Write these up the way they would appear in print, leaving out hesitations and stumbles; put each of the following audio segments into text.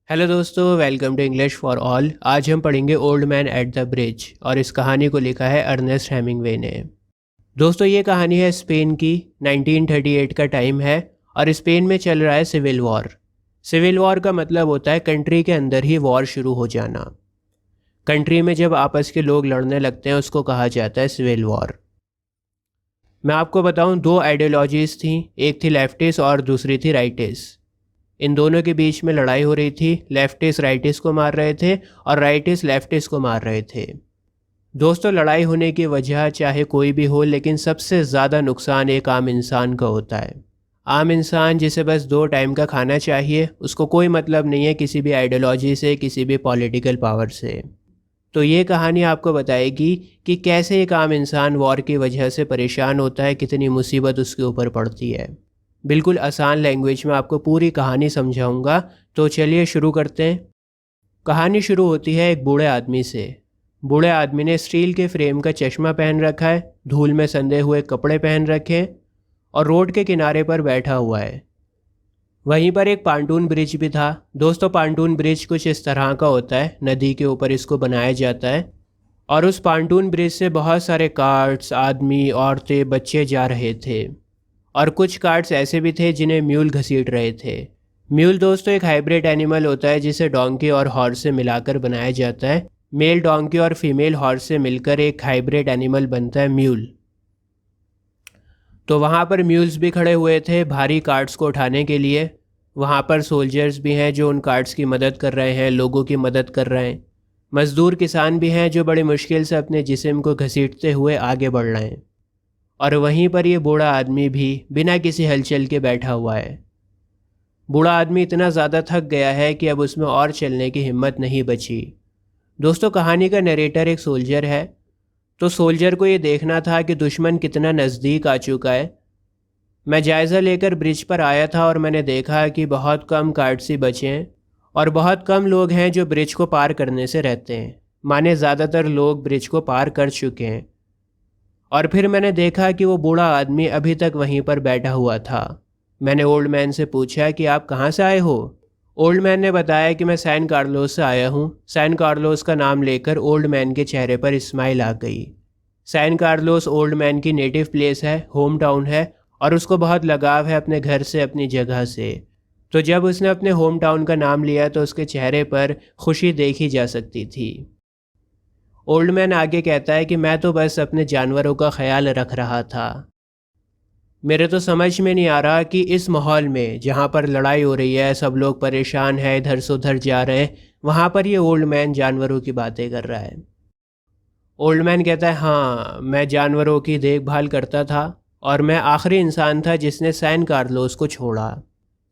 Hello दोस्तों, welcome to English for all. आज हम पढ़ेंगे old man at the bridge और इस कहानी को लिखा है अर्नेस्ट हेमिंगवे ने। दोस्तों, ये कहानी है स्पेन की। 1938 का टाइम है और स्पेन में चल रहा है सिविल वॉर। सिविल वॉर का मतलब होता है कंट्री के अंदर ही वॉर शुरू हो जाना। कंट्री में जब आपस के लोग लड़ने लगते हैं उसको कहा जाता है सिविल वॉर। मैं आपको बताऊं, दो आइडियोलॉजीज़ थी, एक थी लेफ्टिस्ट और दूसरी थी राइटिस्ट। इन दोनों के बीच में लड़ाई हो रही थी। लेफ्टिस्ट राइटिस्ट को मार रहे थे और राइटिस्ट लेफ्टिस्ट को मार रहे थे। दोस्तों, लड़ाई होने की वजह चाहे कोई भी हो, लेकिन सबसे ज़्यादा नुकसान एक आम इंसान का होता है। आम इंसान जिसे बस 2 टाइम का खाना चाहिए, उसको कोई मतलब नहीं है किसी भी आइडियोलॉजी से, किसी भी पॉलिटिकल पावर से। तो ये कहानी आपको बताएगी कि कैसे एक आम इंसान वॉर की वजह से परेशान होता है, कितनी मुसीबत उसके ऊपर पड़ती है। बिल्कुल आसान लैंग्वेज में आपको पूरी कहानी समझाऊंगा। तो चलिए शुरू करते हैं। कहानी शुरू होती है एक बूढ़े आदमी से। बूढ़े आदमी ने स्टील के फ्रेम का चश्मा पहन रखा है, धूल में संधे हुए कपड़े पहन रखे हैं और रोड के किनारे पर बैठा हुआ है। वहीं पर एक पांटून ब्रिज भी था। दोस्तों, पांटून ब्रिज कुछ इस तरह का होता है, नदी के ऊपर इसको बनाया जाता है और उस पांटून ब्रिज से बहुत सारे कार्ट्स, आदमी, औरतें, बच्चे जा रहे थे और कुछ कार्ट्स ऐसे भी थे जिन्हें म्यूल घसीट रहे थे। म्यूल दोस्तों एक हाइब्रिड एनिमल होता है जिसे डोंकी और हॉर्स से मिलाकर बनाया जाता है। मेल डोंकी और फीमेल हॉर्स से मिलकर एक हाइब्रिड एनिमल बनता है म्यूल। तो वहाँ पर म्यूल्स भी खड़े हुए थे भारी कार्ट्स को उठाने के लिए। वहाँ पर सोल्जर्स भी हैं जो उन कार्ट्स की मदद कर रहे हैं, लोगों की मदद कर रहे हैं। मज़दूर किसान भी हैं जो बड़ी मुश्किल से अपने जिस्म को घसीटते हुए आगे बढ़ रहे हैं। और वहीं पर ये बूढ़ा आदमी भी बिना किसी हलचल के बैठा हुआ है। बूढ़ा आदमी इतना ज़्यादा थक गया है कि अब उसमें और चलने की हिम्मत नहीं बची। दोस्तों, कहानी का नरेटर एक सोल्जर है। तो सोल्जर को ये देखना था कि दुश्मन कितना नज़दीक आ चुका है। मैं जायज़ा लेकर ब्रिज पर आया था और मैंने देखा कि बहुत कम कार्ड्स ही बचे हैं और बहुत कम लोग हैं जो ब्रिज को पार करने से रहते हैं। माने ज़्यादातर लोग ब्रिज को पार कर चुके हैं। और फिर मैंने देखा कि वो बूढ़ा आदमी अभी तक वहीं पर बैठा हुआ था। मैंने ओल्ड मैन से पूछा कि आप कहाँ से आए हो। ओल्ड मैन ने बताया कि मैं सैन कार्लोस से आया हूँ। सैन कार्लोस का नाम लेकर ओल्ड मैन के चेहरे पर स्माइल आ गई। सैन कार्लोस ओल्ड मैन की नेटिव प्लेस है, होम टाउन है और उसको बहुत लगाव है अपने घर से, अपनी जगह से। तो जब उसने अपने होम टाउन का नाम लिया तो उसके चेहरे पर खुशी देखी जा सकती थी। ओल्ड मैन आगे कहता है कि मैं तो बस अपने जानवरों का ख्याल रख रहा था। मेरे तो समझ में नहीं आ रहा कि इस माहौल में जहाँ पर लड़ाई हो रही है, सब लोग परेशान हैं, इधर से उधर जा रहे हैं, वहाँ पर ये ओल्ड मैन जानवरों की बातें कर रहा है। ओल्ड मैन कहता है, हाँ, मैं जानवरों की देखभाल करता था और मैं आखिरी इंसान था जिसने सैन कार्लोस को छोड़ा।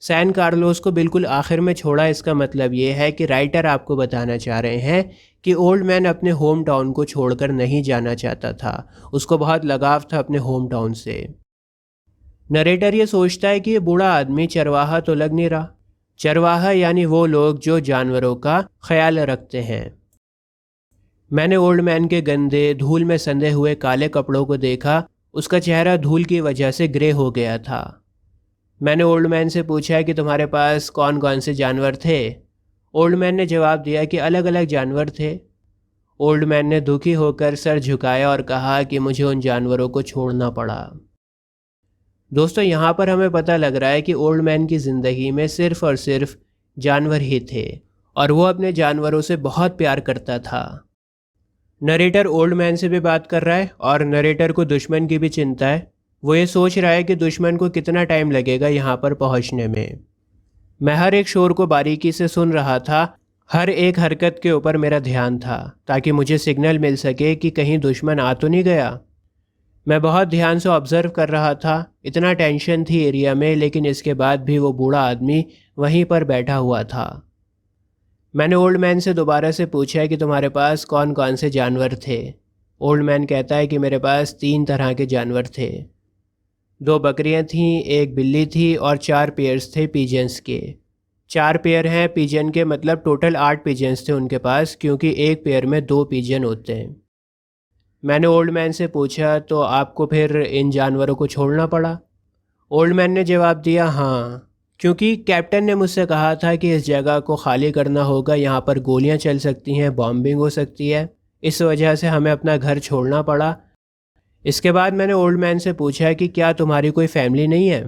सैन कार्लोस को बिल्कुल आखिर में छोड़ा, इसका मतलब ये है कि राइटर आपको बताना चाह रहे हैं कि ओल्ड मैन अपने होम टाउन को छोड़कर नहीं जाना चाहता था। उसको बहुत लगाव था अपने होम टाउन से। नरेटर ये सोचता है कि ये बूढ़ा आदमी चरवाहा तो लग नहीं रहा। चरवाहा यानी वो लोग जो जानवरों का ख्याल रखते हैं। मैंने ओल्ड मैन के गंदे, धूल में संधे हुए काले कपड़ों को देखा। उसका चेहरा धूल की वजह से ग्रे हो गया था। मैंने ओल्ड मैन से पूछा कि तुम्हारे पास कौन कौन से जानवर थे। ओल्ड मैन ने जवाब दिया कि अलग अलग जानवर थे। ओल्ड मैन ने दुखी होकर सर झुकाया और कहा कि मुझे उन जानवरों को छोड़ना पड़ा। दोस्तों, यहाँ पर हमें पता लग रहा है कि ओल्ड मैन की ज़िंदगी में सिर्फ और सिर्फ जानवर ही थे और वो अपने जानवरों से बहुत प्यार करता था। नरेटर ओल्ड मैन से भी बात कर रहा है और नरेटर को दुश्मन की भी चिंता है। वो ये सोच रहा है कि दुश्मन को कितना टाइम लगेगा यहाँ पर पहुँचने में। मैं हर एक शोर को बारीकी से सुन रहा था। हर एक हरकत के ऊपर मेरा ध्यान था ताकि मुझे सिग्नल मिल सके कि कहीं दुश्मन आ तो नहीं गया। मैं बहुत ध्यान से ऑब्ज़र्व कर रहा था। इतना टेंशन थी एरिया में, लेकिन इसके बाद भी वो बूढ़ा आदमी वहीं पर बैठा हुआ था। मैंने ओल्ड मैन से दोबारा से पूछा कि तुम्हारे पास कौन कौन से जानवर थे। ओल्ड मैन कहता है कि मेरे पास 3 तरह के जानवर थे। 2 बकरियां थीं, एक बिल्ली थी और 4 पेयर्स थे पिजन्स के। 4 पेयर हैं पिजन के, मतलब टोटल 8 पिजन्स थे उनके पास, क्योंकि एक पेयर में 2 पिजन होते हैं। मैंने ओल्ड मैन से पूछा, तो आपको फिर इन जानवरों को छोड़ना पड़ा। ओल्ड मैन ने जवाब दिया, हाँ, क्योंकि कैप्टन ने मुझसे कहा था कि इस जगह को खाली करना होगा, यहाँ पर गोलियाँ चल सकती हैं, बॉम्बिंग हो सकती है। इस वजह से हमें अपना घर छोड़ना पड़ा। इसके बाद मैंने ओल्ड मैन से पूछा कि क्या तुम्हारी कोई फैमिली नहीं है।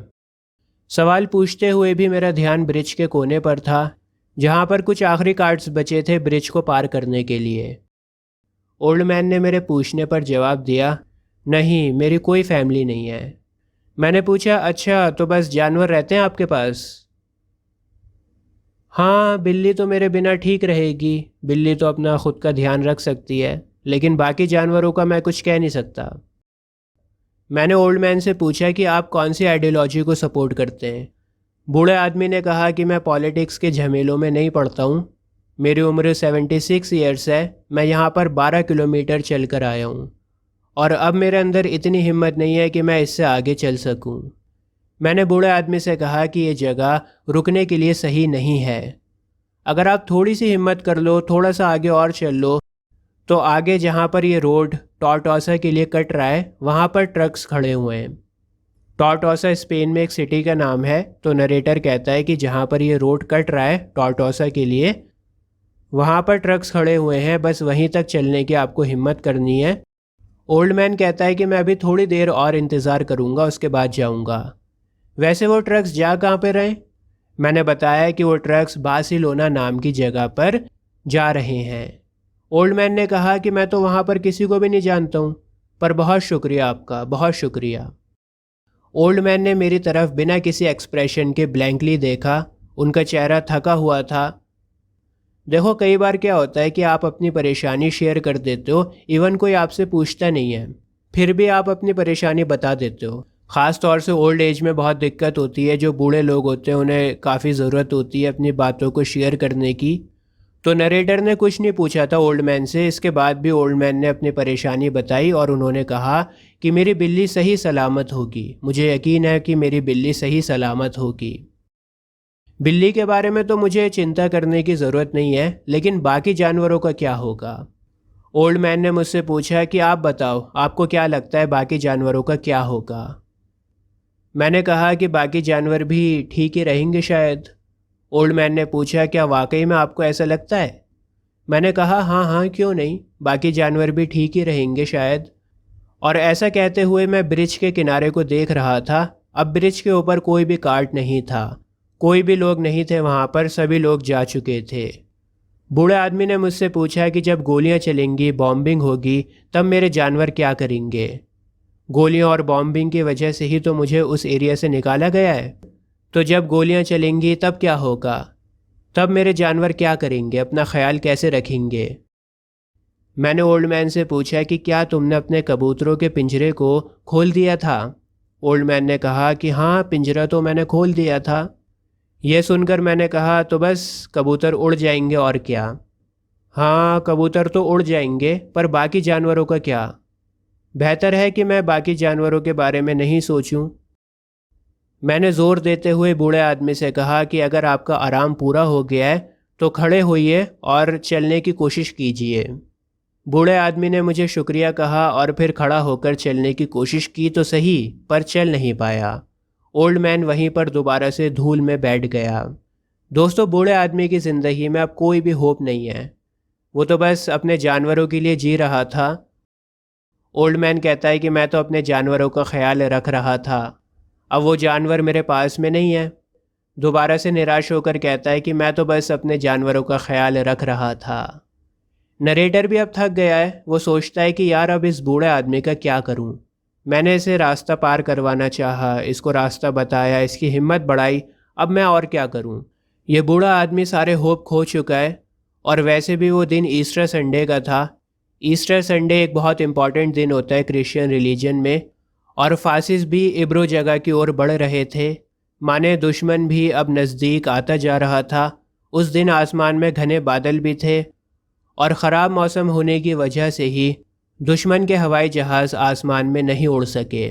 सवाल पूछते हुए भी मेरा ध्यान ब्रिज के कोने पर था, जहाँ पर कुछ आखिरी कार्ड्स बचे थे ब्रिज को पार करने के लिए। ओल्ड मैन ने मेरे पूछने पर जवाब दिया, नहीं, मेरी कोई फैमिली नहीं है। मैंने पूछा, अच्छा तो बस जानवर रहते हैं आपके पास? हाँ, बिल्ली तो मेरे बिना ठीक रहेगी, बिल्ली तो अपना खुद का ध्यान रख सकती है, लेकिन बाकी जानवरों का मैं कुछ कह नहीं सकता। मैंने ओल्ड मैन से पूछा कि आप कौन सी आइडियोलॉजी को सपोर्ट करते हैं। बूढ़े आदमी ने कहा कि मैं पॉलिटिक्स के झमेलों में नहीं पड़ता हूँ। मेरी उम्र 76 ईयर्स है, मैं यहाँ पर 12 किलोमीटर चल कर आया हूँ और अब मेरे अंदर इतनी हिम्मत नहीं है कि मैं इससे आगे चल सकूँ। मैंने बूढ़े आदमी से कहा कि ये जगह रुकने के लिए सही नहीं है। अगर आप थोड़ी सी हिम्मत कर लो, थोड़ा सा आगे और चल लो, तो आगे जहाँ पर ये रोड टॉर्टोसा के लिए कट रहा है, वहाँ पर ट्रक्स खड़े हुए हैं। टॉर्टोसा स्पेन में एक सिटी का नाम है। तो नरेटर कहता है कि जहाँ पर ये रोड कट रहा है टॉर्टोसा के लिए, वहाँ पर ट्रक्स खड़े हुए हैं, बस वहीं तक चलने की आपको हिम्मत करनी है। ओल्ड मैन कहता है कि मैं अभी थोड़ी देर और इंतज़ार करूँगा, उसके बाद जाऊँगा। वैसे वो ट्रक्स जा कहाँ पे रहे? मैंने बताया कि वो ट्रक्स बार्सिलोना नाम की जगह पर जा रहे हैं। ओल्ड मैन ने कहा कि मैं तो वहाँ पर किसी को भी नहीं जानता हूँ, पर बहुत शुक्रिया आपका, बहुत शुक्रिया। ओल्ड मैन ने मेरी तरफ बिना किसी एक्सप्रेशन के ब्लैंकली देखा। उनका चेहरा थका हुआ था। देखो, कई बार क्या होता है कि आप अपनी परेशानी शेयर कर देते हो, इवन कोई आपसे पूछता नहीं है, फिर भी आप अपनी परेशानी बता देते हो। ख़ास तौर से ओल्ड एज में बहुत दिक्कत होती है। जो बूढ़े लोग होते हैं उन्हें काफ़ी ज़रूरत होती है अपनी बातों को शेयर करने की। तो नरेटर ने कुछ नहीं पूछा था ओल्ड मैन से। इसके बाद भी ओल्ड मैन ने अपनी परेशानी बताई और उन्होंने कहा कि मेरी बिल्ली सही सलामत होगी, मुझे यकीन है कि मेरी बिल्ली सही सलामत होगी। बिल्ली के बारे में तो मुझे चिंता करने की ज़रूरत नहीं है, लेकिन बाकी जानवरों का क्या होगा? ओल्ड मैन ने मुझसे पूछा कि आप बताओ, आपको क्या लगता है बाकी जानवरों का क्या होगा? मैंने कहा कि बाकी जानवर भी ठीक ही रहेंगे शायद। ओल्ड मैन ने पूछा, क्या वाकई में आपको ऐसा लगता है? मैंने कहा, हाँ हाँ, क्यों नहीं, बाकी जानवर भी ठीक ही रहेंगे शायद। और ऐसा कहते हुए मैं ब्रिज के किनारे को देख रहा था। अब ब्रिज के ऊपर कोई भी कार्ट नहीं था, कोई भी लोग नहीं थे वहाँ पर, सभी लोग जा चुके थे। बूढ़े आदमी ने मुझसे पूछा कि जब गोलियाँ चलेंगी, बॉम्बिंग होगी, तब मेरे जानवर क्या करेंगे? गोलियों और बॉम्बिंग की वजह से ही तो मुझे उस एरिया से निकाला गया है। तो जब गोलियां चलेंगी तब क्या होगा? तब मेरे जानवर क्या करेंगे, अपना ख्याल कैसे रखेंगे? मैंने ओल्ड मैन से पूछा कि क्या तुमने अपने कबूतरों के पिंजरे को खोल दिया था? ओल्ड मैन ने कहा कि हाँ, पिंजरा तो मैंने खोल दिया था। यह सुनकर मैंने कहा, तो बस कबूतर उड़ जाएंगे और क्या? हाँ, कबूतर तो उड़ जाएंगे, पर बाकी जानवरों का क्या? बेहतर है कि मैं बाकी जानवरों के बारे में नहीं सोचूं। मैंने ज़ोर देते हुए बूढ़े आदमी से कहा कि अगर आपका आराम पूरा हो गया है तो खड़े होइए और चलने की कोशिश कीजिए। बूढ़े आदमी ने मुझे शुक्रिया कहा और फिर खड़ा होकर चलने की कोशिश की तो सही, पर चल नहीं पाया। ओल्ड मैन वहीं पर दोबारा से धूल में बैठ गया। दोस्तों, बूढ़े आदमी की ज़िंदगी में अब कोई भी होप नहीं है। वो तो बस अपने जानवरों के लिए जी रहा था। ओल्ड मैन कहता है कि मैं तो अपने जानवरों का ख्याल रख रहा था, अब वो जानवर मेरे पास में नहीं है। दोबारा से निराश होकर कहता है कि मैं तो बस अपने जानवरों का ख्याल रख रहा था। नरेटर भी अब थक गया है। वो सोचता है कि यार, अब इस बूढ़े आदमी का क्या करूं? मैंने इसे रास्ता पार करवाना चाहा, इसको रास्ता बताया, इसकी हिम्मत बढ़ाई, अब मैं और क्या करूं? ये बूढ़ा आदमी सारे होप खो चुका है। और वैसे भी वो दिन ईस्टर संडे का था। ईस्टर संडे एक बहुत इम्पॉर्टेंट दिन होता है क्रिश्चियन रिलीजन में। और फासिस भी इब्रो जगह की ओर बढ़ रहे थे। माने दुश्मन भी अब नज़दीक आता जा रहा था। उस दिन आसमान में घने बादल भी थे और ख़राब मौसम होने की वजह से ही दुश्मन के हवाई जहाज़ आसमान में नहीं उड़ सके।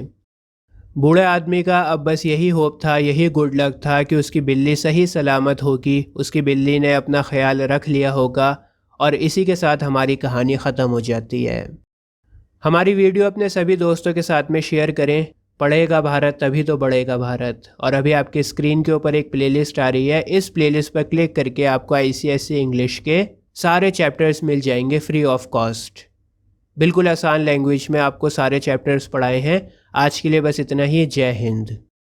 बूढ़े आदमी का अब बस यही होप था, यही गुड लक था कि उसकी बिल्ली सही सलामत होगी, उसकी बिल्ली ने अपना ख्याल रख लिया होगा। और इसी के साथ हमारी कहानी ख़त्म हो जाती है। हमारी वीडियो अपने सभी दोस्तों के साथ में शेयर करें। पढ़ेगा भारत तभी तो बढ़ेगा भारत। और अभी आपके स्क्रीन के ऊपर एक प्लेलिस्ट आ रही है, इस प्लेलिस्ट पर क्लिक करके आपको आईसीएसई इंग्लिश के सारे चैप्टर्स मिल जाएंगे फ्री ऑफ कॉस्ट। बिल्कुल आसान लैंग्वेज में आपको सारे चैप्टर्स पढ़ाए हैं। आज के लिए बस इतना ही। जय हिंद।